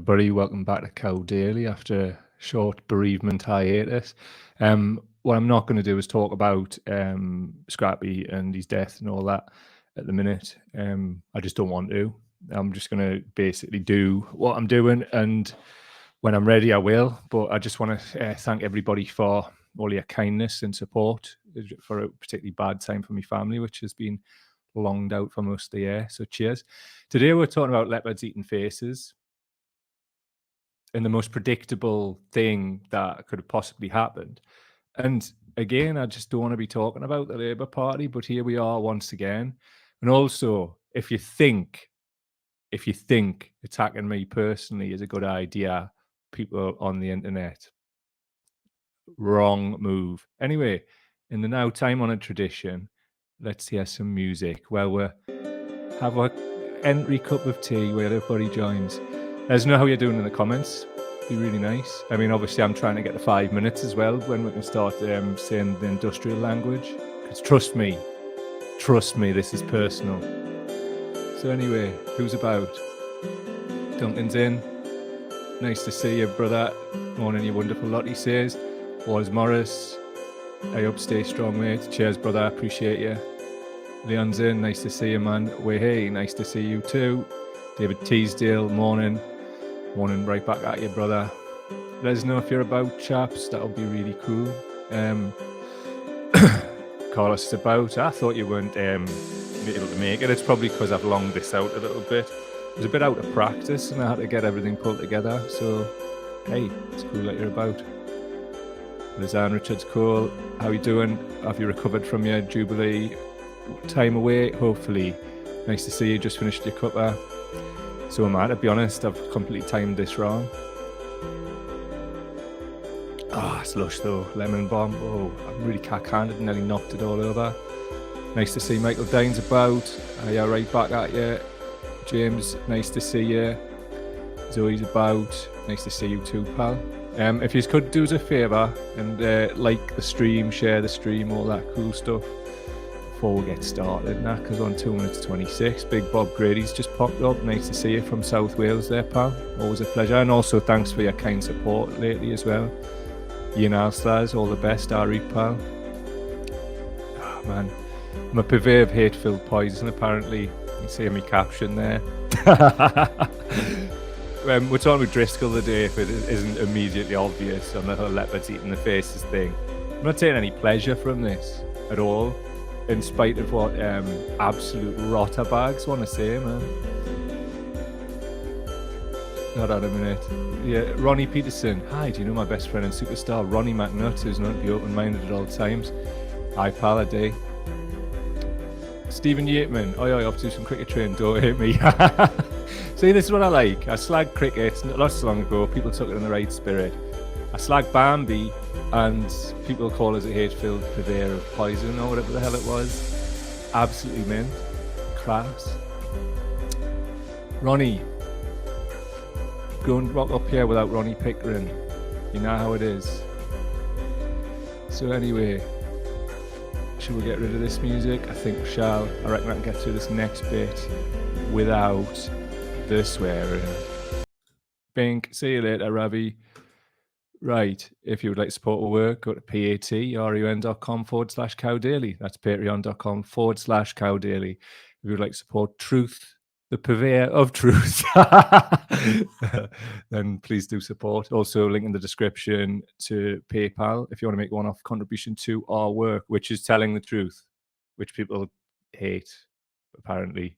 everybody. Welcome back to Cow Daily after a short bereavement hiatus. What I'm not going to do is talk about Scrappy and his death and all that at the minute. I just don't want to. I'm just going to basically do what I'm doing, and when I'm ready, I will. But I just want to thank everybody for all your kindness and support for a particularly bad time for my family, which has been longed out for most of the year. So cheers. Today we're talking about leopards eating faces. And the most predictable thing that could have possibly happened. And again, I just don't want to be talking about the Labour Party, but here we are once again. And also, if you think attacking me personally is a good idea, people on the internet, wrong move. Anyway, in the now time-honoured tradition, let's hear some music. Well, we'll have our entry cup of tea where everybody joins. Let us know how you're doing in the comments. Be really nice. I mean, obviously, I'm trying to get to 5 minutes as well when we can start saying the industrial language. Because trust me, this is personal. So anyway, who's about? Duncan's in. Nice to see you, brother. Morning, you wonderful lot, he says. Was Morris. I hope stay strong, mate. Cheers, brother. Appreciate you. Leon's in. Nice to see you, man. Hey, nice to see you too. David Teasdale, morning. Morning right back at you, brother. Let us know if you're about, chaps. That would be really cool. Call us about. I thought you weren't able to make it. It's probably because I've longed this out a little bit. I was a bit out of practice and I had to get everything pulled together. So, hey, it's cool that you're about. Lizanne Richards, cool. How you doing? Have you recovered from your Jubilee time away? Hopefully. Nice to see you. Just finished your cuppa. So am I, to be honest. I've completely timed this wrong. It's lush though. Lemon bomb. Oh, I'm really cack-handed and nearly knocked it all over. Nice to see Michael Dines about. Yeah, right back at you. James, nice to see you. Zoe's about. Nice to see you too, pal. If you could do us a favour and like the stream, share the stream, all that cool stuff before we get started now, because on 2 minutes 26, Big Bob Grady's just popped up. Nice to see you from South Wales there, pal. Always a pleasure. And also thanks for your kind support lately as well. Ian Alstars, all the best, Ari, pal. Oh, man. I'm a purveyor of hate-filled poison, apparently. You can see in my caption there. We're talking with Driscoll today, if it isn't immediately obvious on the whole leopards eating the faces thing. I'm not taking any pleasure from this at all, in spite of what absolute rotter bags want to say, man. Hold on a minute. Yeah, Ronnie Peterson. Hi, do you know my best friend and superstar, Ronnie McNutt, who's known to be open-minded at all times? Hi, pal, a day. Stephen Yateman. Oh, off to do some cricket training. Don't hit me. See, this is what I like. I slagged cricket not so long ago. People took it in the right spirit. I slagged Bambi, and people call us a hate-filled purveyor of poison or whatever the hell it was. Absolutely mint. Class. Ronnie. Go and rock up here without Ronnie Pickering. You know how it is. So anyway, should we get rid of this music? I think we shall. I reckon I can get through this next bit without the swearing. Bink. See you later, Ravi. Right, if you would like to support our work, go to patreon.com/cowdaily. That's patreon.com/cowdaily. If you would like to support Truth, the purveyor of truth, then please do support. Also, link in the description to PayPal if you want to make a one-off contribution to our work, which is telling the truth, which people hate, apparently.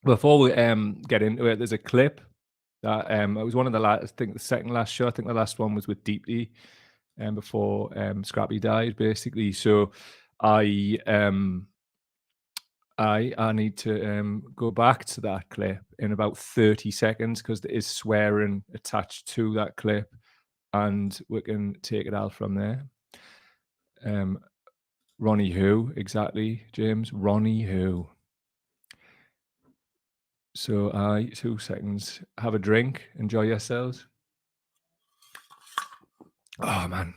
Before we get into it, there's a clip that it was one of the last, I think the second last show. I think the last one was with Deeply, before Scrappy died, basically. So I need to go back to that clip in about 30 seconds because there is swearing attached to that clip, and we can take it out from there. Ronnie who exactly, James? Ronnie who? So 2 seconds. Have a drink. Enjoy yourselves. Oh man,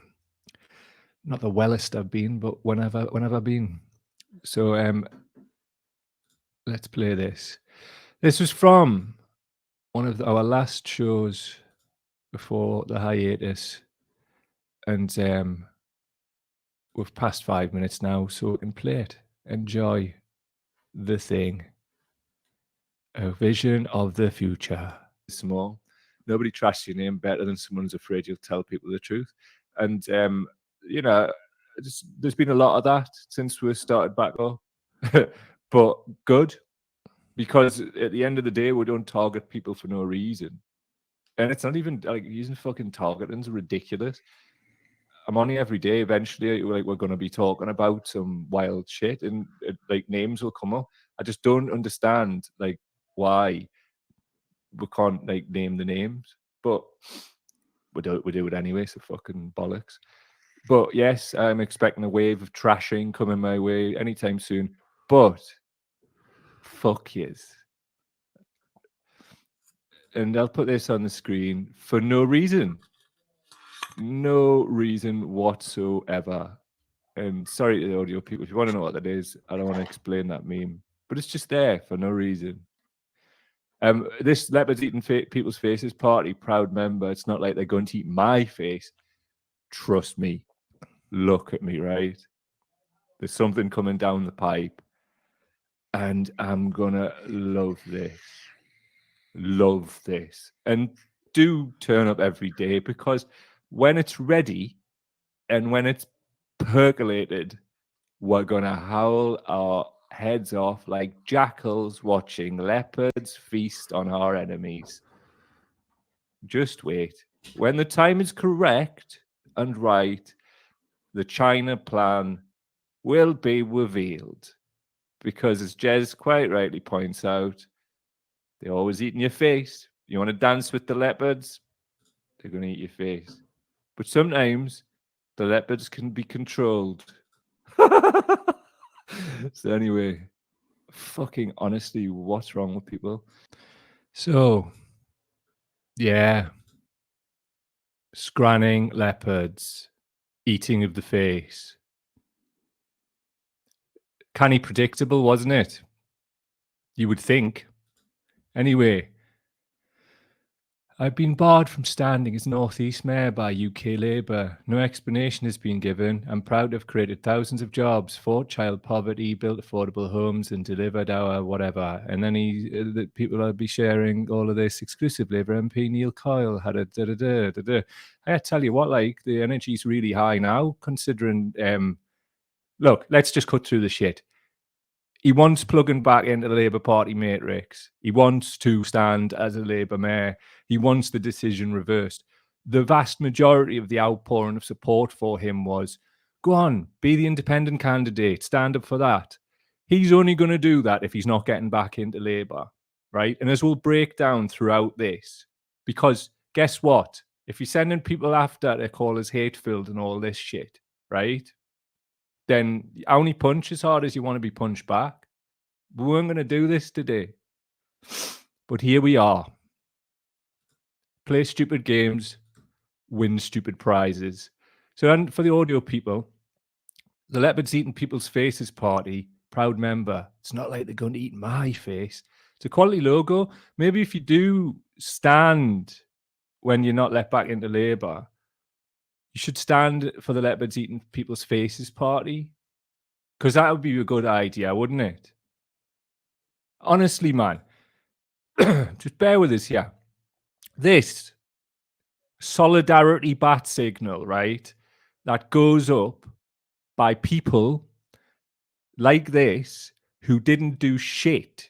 not the wellest I've been, but whenever I've been. So let's play this. This was from one of our last shows before the hiatus, and we've passed 5 minutes now, so we can play it. Enjoy the thing. A vision of the future. Small. Nobody trusts your name better than someone who's afraid you'll tell people the truth. And you know, there's been a lot of that since we started back up. But good, because at the end of the day, we don't target people for no reason. And it's not even like using fucking targeting's ridiculous. I'm on here every day. Eventually, like we're going to be talking about some wild shit, and like names will come up. I just don't understand like why we can't like name the names, but we do it anyway. So fucking bollocks. But yes, I'm expecting a wave of trashing coming my way anytime soon. But fuck yes. And I'll put this on the screen for no reason. No reason whatsoever. And sorry to the audio people, if you want to know what that is, I don't want to explain that meme. But it's just there for no reason. This leopards eating people's faces party, proud member. It's not like they're going to eat my face. Trust me. Look at me, right? There's something coming down the pipe. And I'm gonna love this. Love this. And do turn up every day, because when it's ready and when it's percolated, we're gonna howl our heads off like jackals watching leopards feast on our enemies. Just wait. When the time is correct and right, the China plan will be revealed. Because as Jez quite rightly points out, they're always eating your face. You want to dance with the leopards? They're going to eat your face. But sometimes the leopards can be controlled. So anyway, fucking honestly, what's wrong with people? So, yeah. Scranning leopards, eating of the face. Canny predictable, wasn't it? You would think. Anyway, I've been barred from standing as North East Mayor by UK Labour. No explanation has been given. I'm proud to have created thousands of jobs, fought child poverty, built affordable homes, and delivered our whatever. And then the people will be sharing all of this exclusively. Labour MP Neil Coyle had a da-da-da-da-da. I tell you what, like, the energy's really high now, considering... look, let's just cut through the shit. He wants plugging back into the Labour Party matrix. He wants to stand as a Labour mayor. He wants the decision reversed. The vast majority of the outpouring of support for him was, go on, be the independent candidate, stand up for that. He's only going to do that if he's not getting back into Labour, right? And as we'll break down throughout this, because guess what? If you're sending people after to call us hate-filled and all this shit, right? Then only punch as hard as you want to be punched back. We weren't going to do this today. But here we are. Play stupid games, win stupid prizes. So, and for the audio people, the Leopards Eating People's Faces party, proud member. It's not like they're going to eat my face. It's a quality logo. Maybe if you do stand when you're not let back into Labour, you should stand for the Leopards Eating People's Faces party. Because that would be a good idea, wouldn't it? Honestly, man, just bear with us here. This solidarity bat signal, right, that goes up by people like this who didn't do shit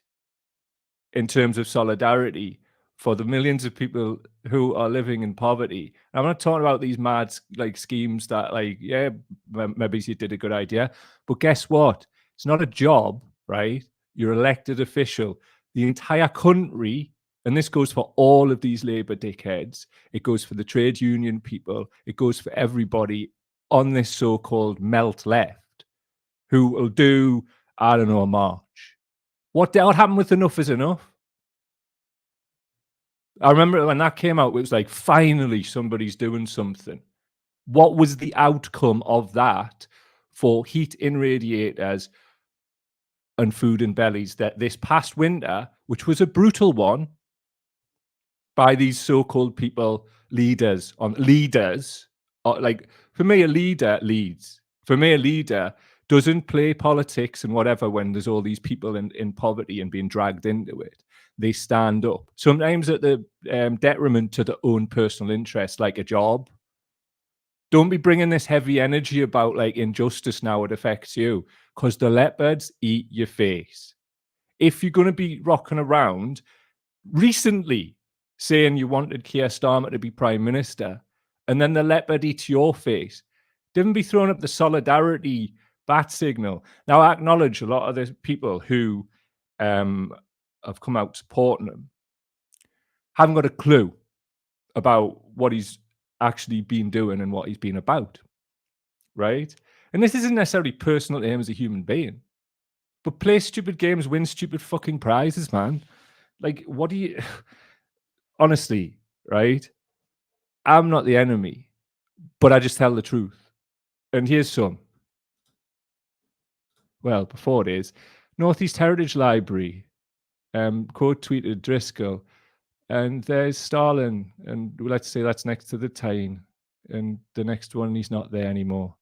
in terms of solidarity for the millions of people who are living in poverty. I'm not talking about these mad like schemes that, like, yeah, maybe you did a good idea, but guess what? It's not a job, right? You're elected official. The entire country, and this goes for all of these Labour dickheads, it goes for the trade union people, it goes for everybody on this so-called melt left who will do, I don't know, a march. What happened with enough is enough? I remember when that came out, it was like, finally, somebody's doing something. What was the outcome of that for heat in radiators and food in bellies that this past winter, which was a brutal one, by these so-called people, leaders. Like, for me, a leader leads. For me, a leader doesn't play politics and whatever when there's all these people in poverty and being dragged into it. They stand up, sometimes at the detriment to their own personal interests, like a job. Don't be bringing this heavy energy about like injustice now, it affects you, because the leopards eat your face. If you're going to be rocking around recently saying you wanted Keir Starmer to be Prime Minister, and then the leopard eats your face, didn't be throwing up the solidarity bat signal. Now, I acknowledge a lot of the people who have come out supporting him haven't got a clue about what he's actually been doing and what he's been about, right? And this isn't necessarily personal to him as a human being, but play stupid games, win stupid fucking prizes, man. Like, what do you... Honestly, right? I'm not the enemy, but I just tell the truth. And here's some. Well, before it is, Northeast Heritage Library, quote tweeted Driscoll, and there's Stalin, and let's say that's next to the Tyne, and the next one, he's not there anymore.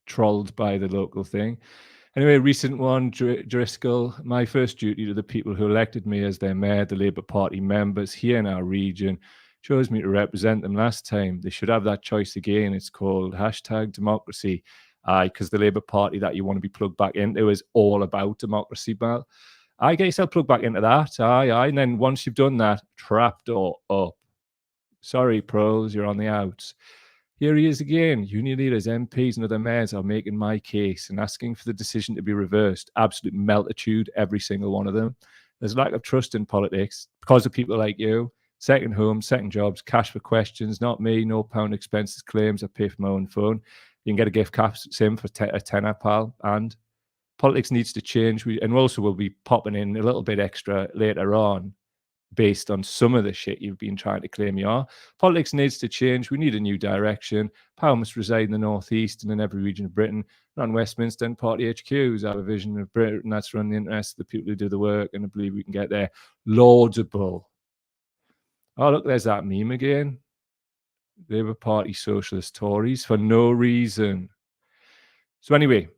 Trolled by the local thing. Anyway, recent one, Driscoll, my first duty to the people who elected me as their mayor, the Labour Party members here in our region, chose me to represent them last time. They should have that choice again. It's called #democracy. Aye, because the Labour Party that you want to be plugged back into is all about democracy, Mal. I get yourself plugged back into that. Aye. And then once you've done that, trapdoor up. Sorry, pros, you're on the outs. Here he is again. Union leaders, MPs, and other mayors are making my case and asking for the decision to be reversed. Absolute meltitude, every single one of them. There's a lack of trust in politics because of people like you. Second homes, second jobs, cash for questions, not me, no pound expenses claims, I pay for my own phone. You can get a gift card, same for a tenner, pal. And politics needs to change. And also we'll be popping in a little bit extra later on, based on some of the shit you've been trying to claim you are. Politics needs to change. We need a new direction. Power must reside in the Northeast and in every region of Britain, not in Westminster and party HQs. I have a vision of Britain that's run the interests of the people who do the work, and I believe we can get there. Laudable. Oh, look, there's that meme again. Labour Party, Socialist, Tories, for no reason. So anyway,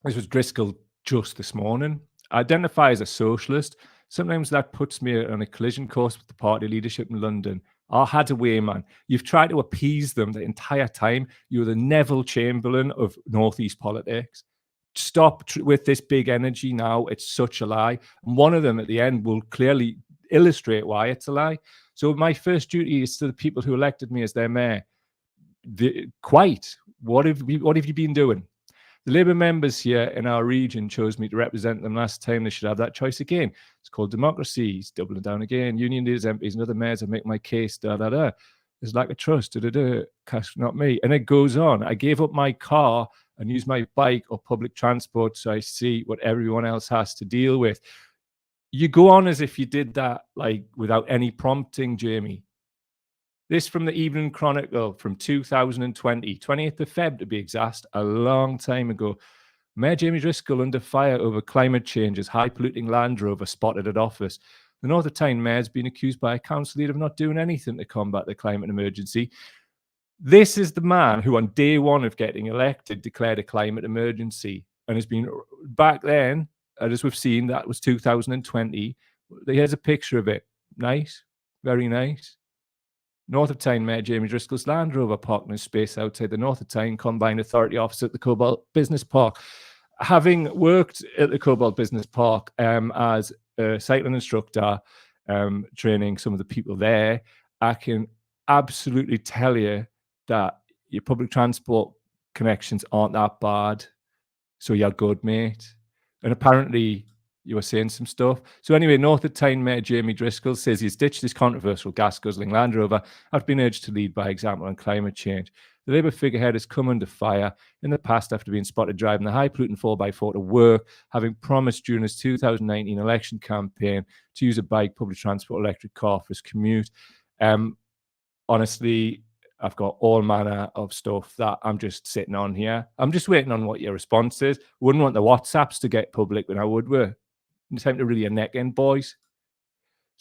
this was Driscoll just this morning. I identify as a socialist. Sometimes that puts me on a collision course with the party leadership in London. I had a way, man. You've tried to appease them the entire time. You're the Neville Chamberlain of Northeast politics. Stop with this big energy now. It's such a lie. And one of them at the end will clearly illustrate why it's a lie. So my first duty is to the people who elected me as their mayor. What have you been doing? The Labour members here in our region chose me to represent them last time. They should have that choice again. It's called democracy. It's doubling down again. Union leaders, MPs, and other mayors, I make my case, There's lack of trust, Cash, not me. And it goes on. I gave up my car and used my bike or public transport so I see what everyone else has to deal with. You go on as if you did that, like, without any prompting, Jamie. This from the Evening Chronicle from 2020, 20th of Feb to be exact, a long time ago. Mayor Jamie Driscoll under fire over climate change as high-polluting Land Rover spotted at office. The North of Tyne Mayor has been accused by a council leader of not doing anything to combat the climate emergency. This is the man who on day one of getting elected declared a climate emergency and has been, back then, as we've seen, that was 2020. Here's a picture of it. Nice, very nice. North of Tyne Mayor Jamie Driscoll's Land Rover parked in his space outside the North of Tyne Combined Authority office at the Cobalt Business Park. Having worked at the Cobalt Business Park as a cycling instructor, training some of the people there, I can absolutely tell you that your public transport connections aren't that bad. So you're good, mate. And apparently you were saying some stuff. So anyway, North of Tyne Mayor Jamie Driscoll says he's ditched his controversial gas-guzzling Land Rover after being urged to lead by example on climate change. The Labour figurehead has come under fire in the past after being spotted driving the high-polluting 4x4 to work, having promised during his 2019 election campaign to use a bike, public transport, electric car for his commute. Honestly, I've got all manner of stuff that I'm just sitting on here. I'm just waiting on what your response is. Wouldn't want the WhatsApps to get public when I would. It's time to really your neck in, boys.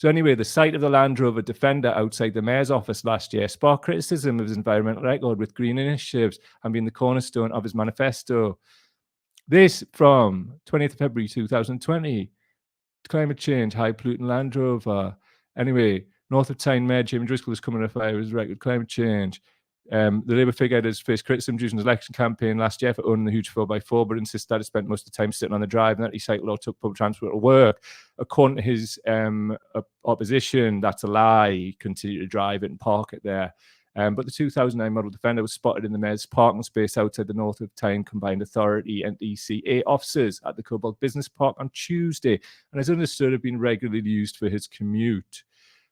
So anyway, the sight of the Land Rover Defender outside the mayor's office last year sparked criticism of his environmental record, with green initiatives and being the cornerstone of his manifesto. This from 20th of February 2020. Climate change, high polluting Land Rover. Anyway, North of Tyne Mayor Jamie Driscoll is coming to fire with record climate change. The Labour figure has faced criticism during his election campaign last year for owning the huge 4x4, but insists that he spent most of the time sitting on the drive and that he cycled or took public transport to work. According to his opposition, that's a lie. He continued to drive it and park it there. But the 2009 model Defender was spotted in the mayor's parking space outside the North of Tyne Combined Authority and ECA offices at the Cobalt Business Park on Tuesday, and is understood to have been regularly used for his commute.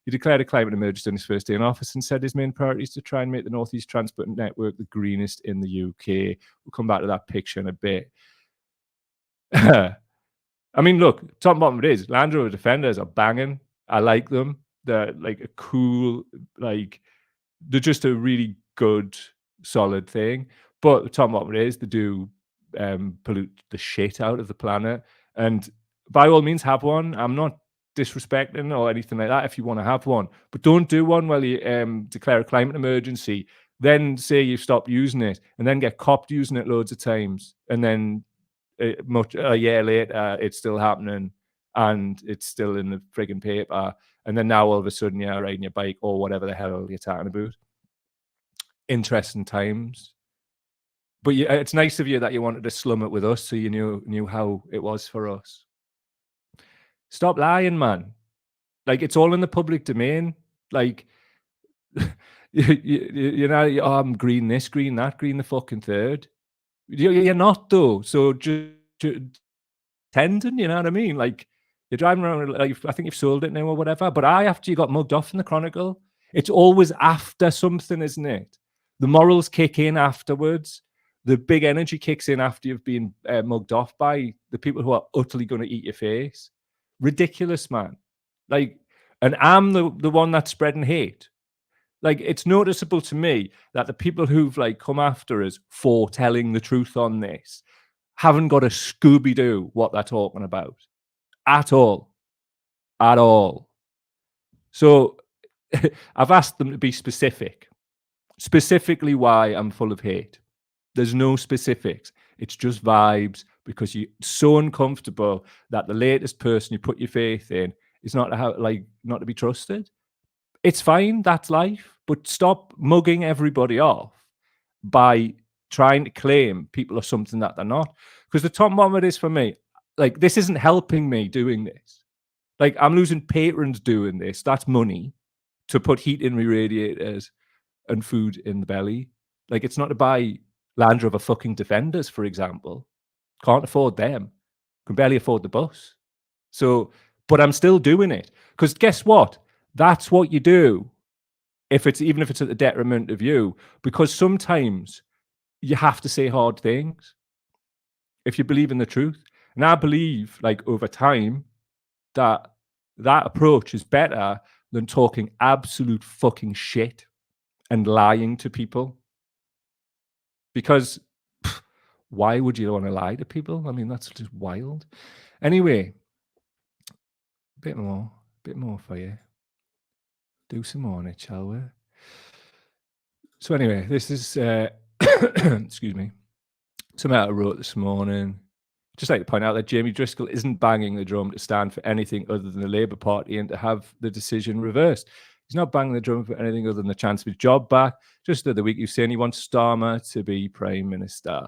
He declared a climate emergency on his first day in office and said his main priority is to try and make the North East Transport Network the greenest in the UK. We'll come back to that picture in a bit. I mean, look, top and bottom it is, Land Rover Defenders are banging. I like them. They're like a cool, like, they're just a really good, solid thing. But the top and bottom it is, they do pollute the shit out of the planet. And by all means, have one. I'm not disrespecting or anything like that if you want to have one, but don't do one while you declare a climate emergency, then say you've stopped using it, and then get copped using it loads of times, and then a year later it's still happening and it's still in the frigging paper, and then now all of a sudden you're riding your bike or whatever the hell you're talking about. Interesting times. But it's nice of you that you wanted to slum it with us, so you knew how it was for us. Stop lying, man. Like, it's all in the public domain. Like, you know, oh, I'm green this, green that, green the fucking third. You're not, though. So just tending, you know what I mean? Like, you're driving around, like, I think you've sold it now or whatever. But after you got mugged off in the Chronicle, it's always after something, isn't it? The morals kick in afterwards. The big energy kicks in after you've been mugged off by the people who are utterly going to eat your face. Ridiculous, man. Like, and I'm the one that's spreading hate. Like, it's noticeable to me that the people who've like come after us for telling the truth on this haven't got a Scooby-Doo what they're talking about at all. So I've asked them to be specifically why I'm full of hate. There's no specifics. It's just vibes, because you're so uncomfortable that the latest person you put your faith in is not to be trusted. It's fine, that's life, but stop mugging everybody off by trying to claim people are something that they're not. Because the top bottom of it is, for me, like, this isn't helping me doing this. Like, I'm losing patrons doing this. That's money to put heat in my radiators and food in the belly. Like, it's not to buy Land Rover fucking Defenders, for example. Can't afford them. Can barely afford the bus. So, but I'm still doing it. Because guess what? That's what you do. Even if it's at the detriment of you. Because sometimes you have to say hard things if you believe in the truth. And I believe, like, over time, that approach is better than talking absolute fucking shit and lying to people. Because why would you want to lie to people? I mean, that's just wild. Anyway, a bit more for you. Do some more on it, shall we? So anyway, this is excuse me, something I wrote this morning. Just like to point out that Jamie Driscoll isn't banging the drum to stand for anything other than the Labour Party and to have the decision reversed. He's not banging the drum for anything other than the chance of his job back. Just the other week, he was saying he wants Starmer to be Prime Minister.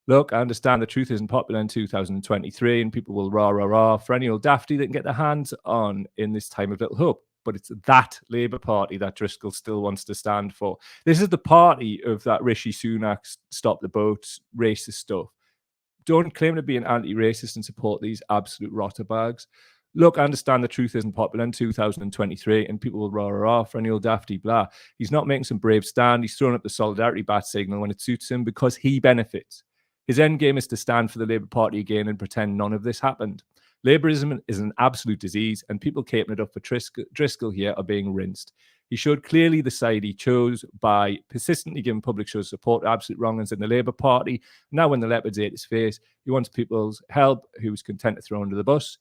Look, I understand the truth isn't popular in 2023 and people will rah for any old dafty that can get their hands on in this time of little hope. But it's that Labour Party that Driscoll still wants to stand for. This is the party of that Rishi Sunak stop the boats, racist stuff. Don't claim to be an anti-racist and support these absolute rotter bags. Look, I understand the truth isn't popular in 2023 and people will rah for any old dafty blah. He's not making some brave stand. He's throwing up the solidarity bat signal when it suits him because he benefits. His end game is to stand for the Labour Party again and pretend none of this happened. Labourism is an absolute disease, and people caping it up for Driscoll here are being rinsed. He showed clearly the side he chose by persistently giving public shows of support to absolute wrong'uns in the Labour Party. Now when the Leopards ate his face, he wants people's help, who was content to throw under the bus.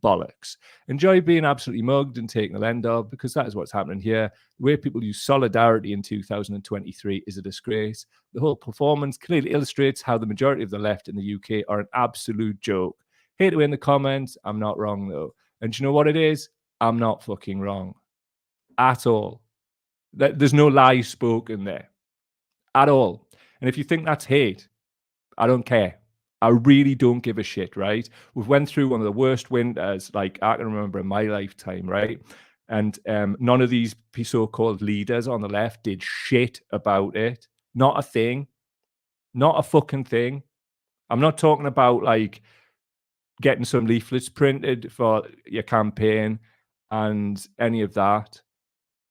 bollocks. Enjoy being absolutely mugged and taking the end of, because that is what's happening here. The way people use solidarity in 2023 is a disgrace. The whole performance clearly illustrates how the majority of the left in the UK are an absolute joke. Hate it in the comments. I'm not wrong, though. And do you know what it is? I'm not fucking wrong. At all. There's no lie spoken there. At all. And if you think that's hate, I don't care. I really don't give a shit, right? We've went through one of the worst winters like I can remember in my lifetime, right? And none of these so-called leaders on the left did shit about it. Not a thing. Not a fucking thing. I'm not talking about like getting some leaflets printed for your campaign and any of that.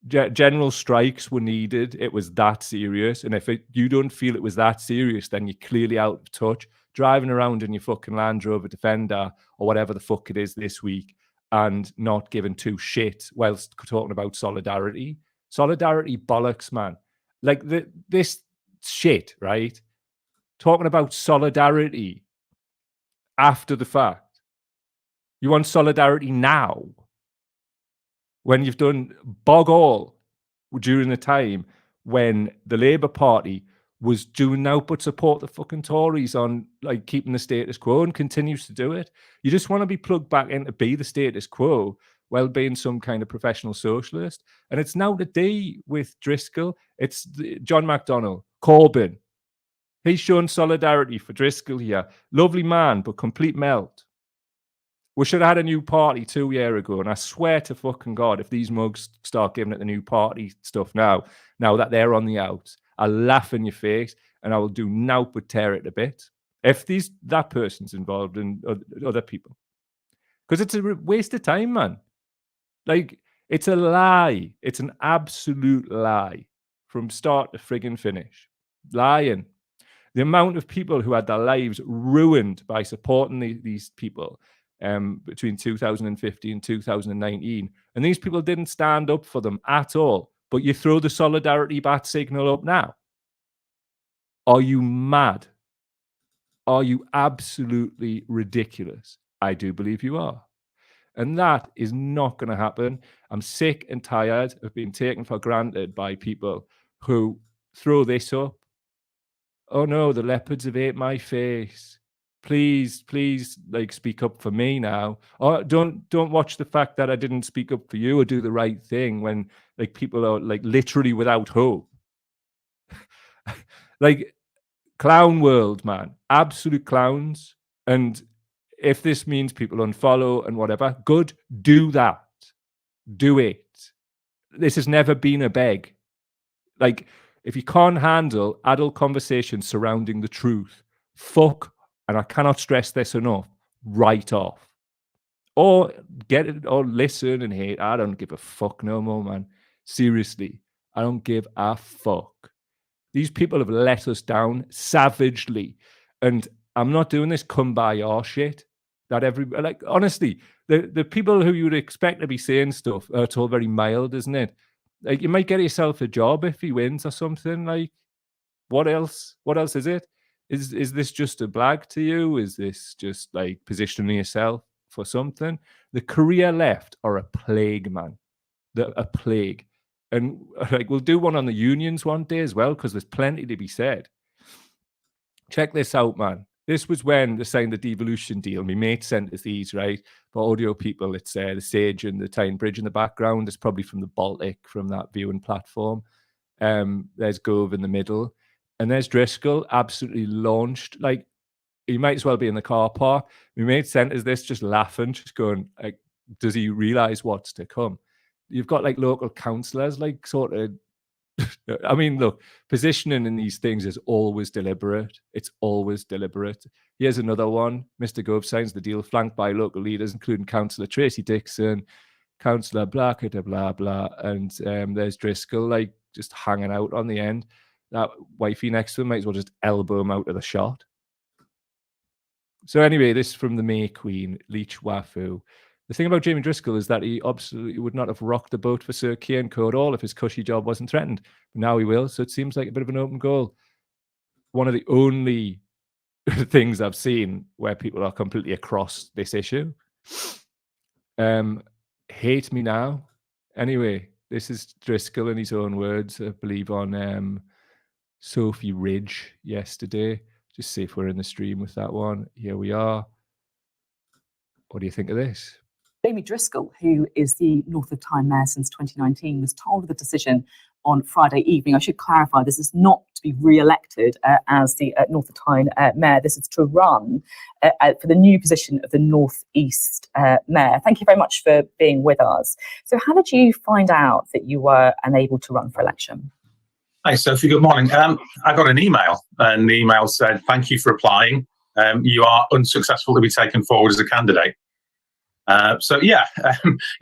General strikes were needed. It was that serious. And if you don't feel it was that serious, then you're clearly out of touch. Driving around in your fucking Land Rover Defender or whatever the fuck it is this week and not giving two shits whilst talking about solidarity. Solidarity bollocks, man. Like this shit, right? Talking about solidarity after the fact. You want solidarity now? When you've done bog all during the time when the Labour Party was doing now but support the fucking Tories on like keeping the status quo and continues to do it. You just want to be plugged back in to be the status quo while being some kind of professional socialist. And it's now today with Driscoll. It's John McDonnell, Corbyn. He's shown solidarity for Driscoll here. Lovely man, but complete melt. We should have had a new party 2 years ago, and I swear to fucking God, if these mugs start giving it the new party stuff now that they're on the outs, I'll laugh in your face and I will do naught but tear it a bit. If that person's involved in other people. Because it's a waste of time, man. Like, it's a lie. It's an absolute lie from start to friggin' finish. Lying. The amount of people who had their lives ruined by supporting these people between 2015 and 2019. And these people didn't stand up for them at all. But you throw the solidarity bat signal up now. Are you mad? Are you absolutely ridiculous? I do believe you are. And that is not going to happen. I'm sick and tired of being taken for granted by people who throw this up. Oh no, the leopards have ate my face. Please, like speak up for me now. Or don't watch the fact that I didn't speak up for you or do the right thing when like people are like literally without hope. Like clown world, man. Absolute clowns. And if this means people unfollow and whatever, good, do that. Do it. This has never been a beg. Like, if you can't handle adult conversations surrounding the truth, fuck, and I cannot stress this enough, write off. Or get it, or listen and hate. I don't give a fuck no more, man. Seriously, I don't give a fuck. These people have let us down savagely. And I'm not doing this come by your shit. That like, honestly, the people who you would expect to be saying stuff, it's all very mild, isn't it? Like, you might get yourself a job if he wins or something. Like, what else? What else is it? Is this just a blag to you? Is this just like positioning yourself for something? The career left are a plague, man. They're a plague. And like, we'll do one on the unions one day as well, because there's plenty to be said. Check this out, man. This was when they signed the devolution deal. My mate sent us these, right? For audio people, it's the Sage and the Tyne Bridge in the background. It's probably from the Baltic, from that viewing platform. There's Gove in the middle. And there's Driscoll, absolutely launched. Like, he might as well be in the car park. My mate sent us this, just laughing, just going, like, does he realise what's to come? You've got, like, local councillors, like, sort of I mean, look, positioning in these things is always deliberate. It's always deliberate. Here's another one. Mr. Gove signs the deal flanked by local leaders, including Councillor Tracy Dixon, Councillor blah, blah, blah. And there's Driscoll, like, just hanging out on the end. That wifey next to him might as well just elbow him out of the shot. So anyway, this from the May Queen, Leech Wafu. The thing about Jamie Driscoll is that he absolutely would not have rocked the boat for Sir Keir Co at all if his cushy job wasn't threatened. But now he will, so it seems like a bit of an open goal. One of the only things I've seen where people are completely across this issue. Hate me now. Anyway, this is Driscoll in his own words, I believe, on Sophie Ridge yesterday. Just see if we're in the stream with that one. Here we are. What do you think of this? Jamie Driscoll, who is the North of Tyne Mayor since 2019, was told of the decision on Friday evening. I should clarify, this is not to be re-elected as the North of Tyne Mayor. This is to run for the new position of the North East Mayor. Thank you very much for being with us. So how did you find out that you were unable to run for election? Hi, Sophie. Good morning. I got an email, and the email said, "Thank you for applying. You are unsuccessful to be taken forward as a candidate." So yeah,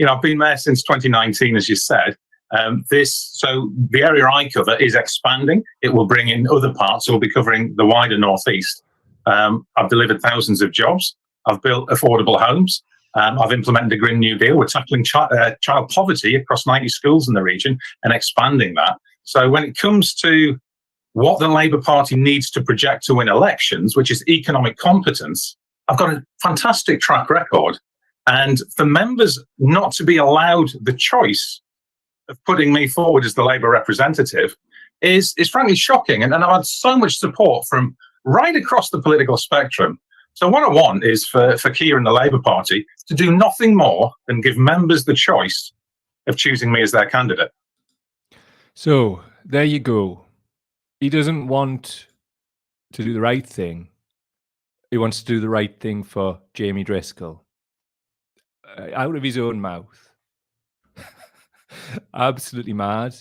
I've been mayor since 2019, as you said. So the area I cover is expanding. It will bring in other parts. It will be covering the wider Northeast. I've delivered thousands of jobs. I've built affordable homes. I've implemented a Green New Deal. We're tackling child poverty across 90 schools in the region and expanding that. So when it comes to what the Labour Party needs to project to win elections, which is economic competence, I've got a fantastic track record. And for members not to be allowed the choice of putting me forward as the Labour representative is frankly shocking. And I've had so much support from right across the political spectrum. So what I want is for Keir and the Labour Party to do nothing more than give members the choice of choosing me as their candidate. So there you go. He doesn't want to do the right thing. He wants to do the right thing for Jamie Driscoll. Out of his own mouth. Absolutely mad.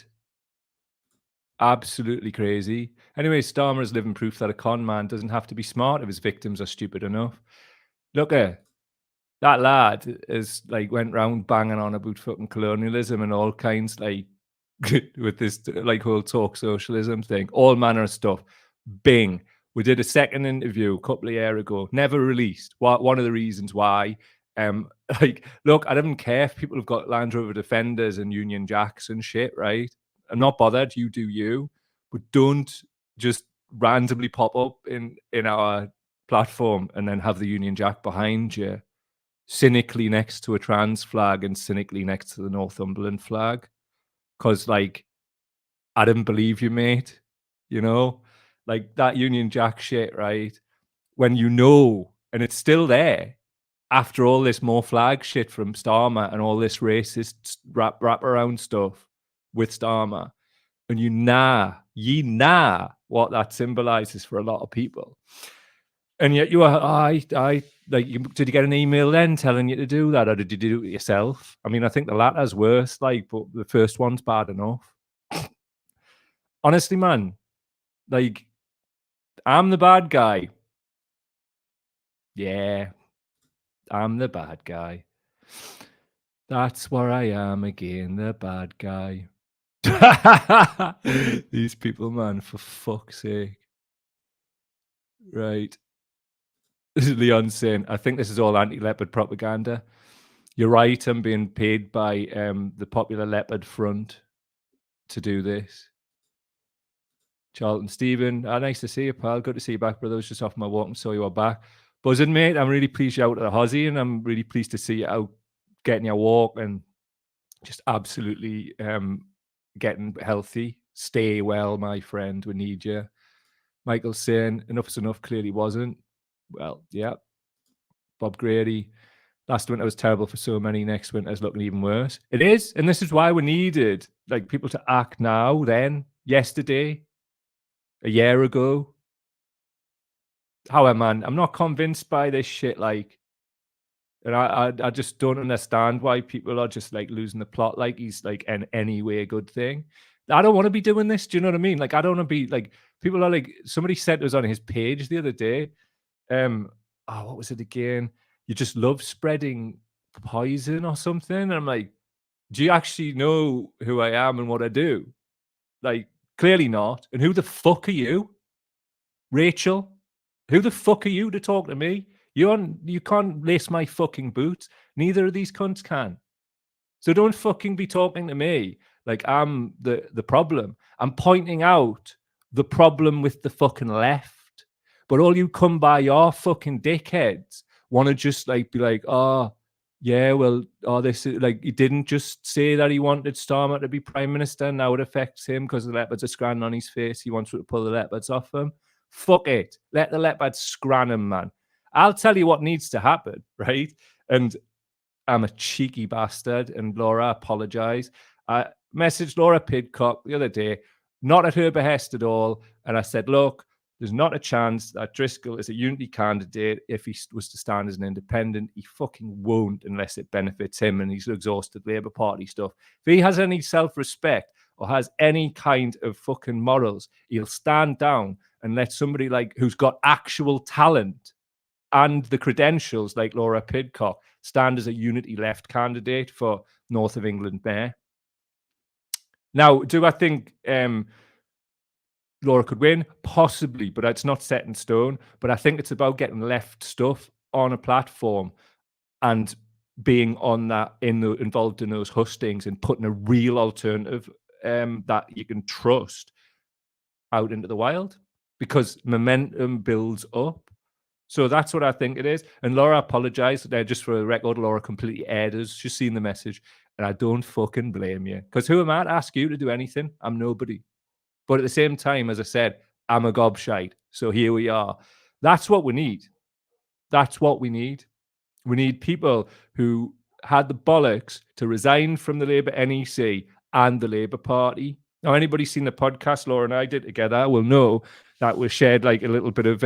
Absolutely crazy. Anyway, Starmer is living proof that a con man doesn't have to be smart if his victims are stupid enough. Look at that lad is like went round banging on about fucking colonialism and all kinds, like with this like whole talk socialism thing, all manner of stuff. Bing. We did a second interview a couple of years ago, never released. One of the reasons why. Like, look, I don't care if people have got Land Rover Defenders and Union Jacks and shit, right? I'm not bothered. You do you, but don't just randomly pop up in our platform and then have the Union Jack behind you, cynically next to a trans flag and cynically next to the Northumberland flag. Because, like, I didn't believe you, mate. You know, like that Union Jack shit, right? When you know, and it's still there. After all this more flag shit from Starmer and all this racist wrap around stuff with Starmer, and ye nah what that symbolizes for a lot of people. And yet you are, did you get an email then telling you to do that, or did you do it yourself? I mean, I think the latter's worse, like, but the first one's bad enough. Honestly, man, like, I'm the bad guy. Yeah. I'm the bad guy. That's where I am again, the bad guy. These people, man, for fuck's sake. Right. This is Leon saying, I think this is all anti-leopard propaganda. You're right, I'm being paid by the Popular Leopard Front to do this. Charlton Stephen, nice to see you, pal. Good to see you back, brother. I was just off my walk and saw you are back. Buzzing, mate. I'm really pleased you're out at the Hozzy, and I'm really pleased to see you out getting your walk and just absolutely getting healthy. Stay well, my friend. We need you. Michael's saying enough's enough. Clearly wasn't. Well, yeah. Bob Grady. Last winter was terrible for so many. Next winter's looking even worse. It is, and this is why we needed like people to act now, then, yesterday, a year ago. However, man, I'm not convinced by this shit. Like, and I just don't understand why people are just like losing the plot. Like he's like an anyway good thing. I don't want to be doing this. Do you know what I mean? Like, I don't want to be like, people are like, somebody sent us on his page the other day. What was it again? You just love spreading poison or something. And I'm like, do you actually know who I am and what I do? Like, clearly not. And who the fuck are you? Rachel? Who the fuck are you to talk to me? You can't lace my fucking boots. Neither of these cunts can. So don't fucking be talking to me like I'm the problem. I'm pointing out the problem with the fucking left. But all you come by your fucking dickheads want to just like be like, oh, yeah, well, this is like, he didn't just say that he wanted Starmer to be Prime Minister. Now it affects him because the Leopards are scranning on his face. He wants to pull the Leopards off him. Fuck it. Let the Leopards scran him, man. I'll tell you what needs to happen, right? And I'm a cheeky bastard, and Laura, apologise. I messaged Laura Pidcock the other day, not at her behest at all, and I said, look, there's not a chance that Driscoll is a unity candidate if he was to stand as an independent. He fucking won't unless it benefits him, and he's exhausted Labour Party stuff. If he has any self-respect or has any kind of fucking morals, he'll stand down and let somebody like who's got actual talent and the credentials like Laura Pidcock stand as a unity left candidate for North of England Mayor. Now, do I think Laura could win? Possibly, but it's not set in stone. But I think it's about getting left stuff on a platform and being on that, involved in those hustings and putting a real alternative that you can trust out into the wild, because momentum builds up. So that's what I think it is. And Laura apologized. Just for the record, Laura completely aired us. She's seen the message. And I don't fucking blame you. Because who am I to ask you to do anything? I'm nobody. But at the same time, as I said, I'm a gobshite. So here we are. That's what we need. That's what we need. We need people who had the bollocks to resign from the Labour NEC and the Labour Party. Now, anybody seen the podcast Laura and I did together will know that we shared like a little bit of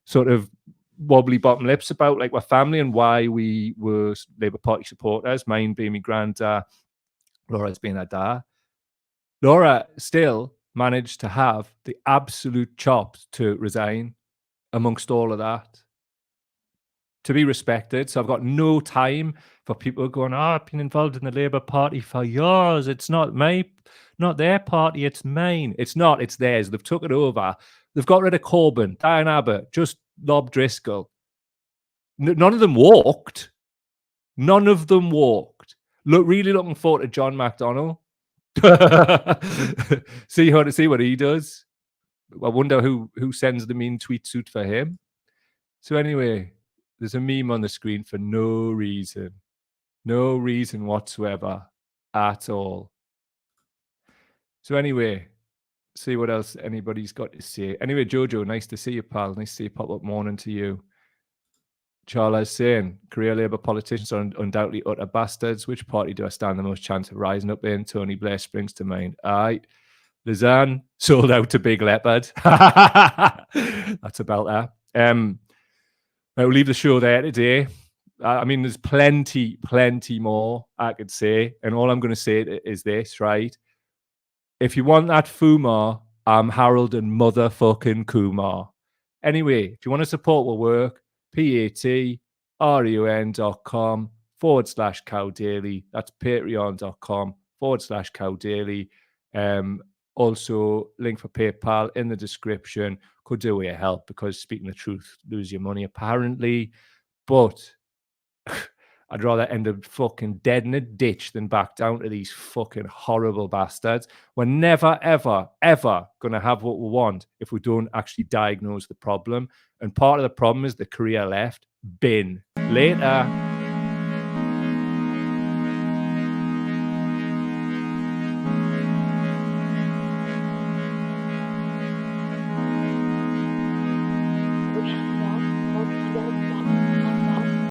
sort of wobbly bottom lips about like our family and why we were Labour Party supporters. Mine being my granddad, Laura's being her dad. Laura still managed to have the absolute chops to resign amongst all of that, to be respected. So I've got no time for people going, I've been involved in the Labour Party for years. It's not their party, it's mine. It's not, it's theirs. They've took it over. They've got rid of Corbyn, Diane Abbott, just Lob Driscoll. None of them walked. None of them walked. Really looking forward to John McDonnell. see what he does. I wonder who sends the mean tweets out for him. So anyway, there's a meme on the screen for no reason whatsoever at all. So anyway, see what else anybody's got to say. Anyway, Jojo, nice to see you, pal. Nice to see you. Pop up morning to you. Charles saying, career Labour politicians are undoubtedly utter bastards. Which party do I stand the most chance of rising up in? Tony Blair springs to mind. Aye. Lizanne sold out to Big Leopard. That's about that. We'll leave the show there today. I mean, there's plenty more I could say. And all I'm going to say is this, right? If you want that Fumar, I'm Harold and motherfucking Kumar. Anyway, if you want to support our work, patreon.com/cowdaily. That's patreon.com/cowdaily. Also, link for PayPal in the description. Could do with your help because, speaking the truth, lose your money apparently. But I'd rather end up fucking dead in a ditch than back down to these fucking horrible bastards. We're never, ever, ever going to have what we want if we don't actually diagnose the problem. And part of the problem is the career left. Bin. Later.